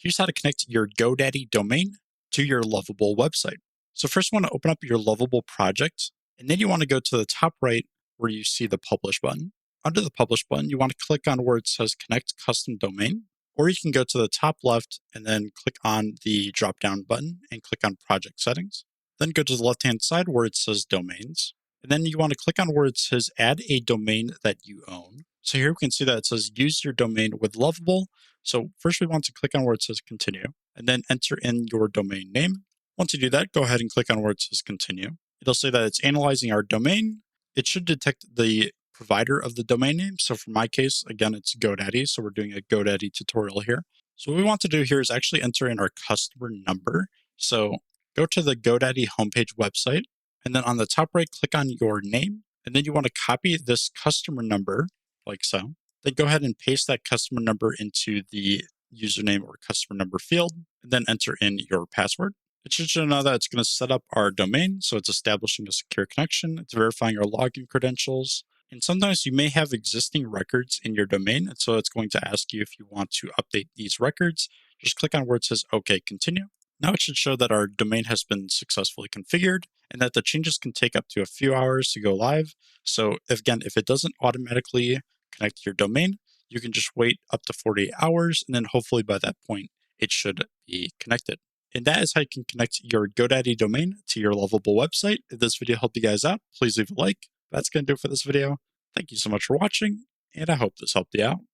here's how to connect your GoDaddy domain to your Lovable website. So first you want to open up your Lovable project, and then you want to go to the top right where you see the Publish button. Under the Publish button, you want to click on where it says Connect Custom Domain, or you can go to the top left and then click on the drop-down button and click on Project Settings. Then go to the left-hand side where it says Domains, and then you want to click on where it says Add a Domain that you own. So here we can see that it says Use your domain with Lovable. So first we want to click on where it says Continue, and then enter in your domain name. Once you do that, go ahead and click on where it says Continue. It'll say that it's analyzing our domain. It should detect the provider of the domain name. So for my case, again, it's GoDaddy. So we're doing a GoDaddy tutorial here. So what we want to do here is actually enter in our customer number. So go to the GoDaddy homepage website, and then on the top right, click on your name. And then you want to copy this customer number like so. Then go ahead and paste that customer number into the username or customer number field, and then enter in your password. It should show now that it's going to set up our domain. So it's establishing a secure connection. It's verifying our login credentials. And sometimes you may have existing records in your domain. And so it's going to ask you if you want to update these records. Just click on where it says, OK, continue. Now it should show that our domain has been successfully configured and that the changes can take up to a few hours to go live. So again, if it doesn't automatically connect to your domain, you can just wait up to 48 hours. And then hopefully by that point, it should be connected. And that is how you can connect your GoDaddy domain to your Lovable website. If this video helped you guys out, please leave a like. That's going to do it for this video. Thank you so much for watching, and I hope this helped you out.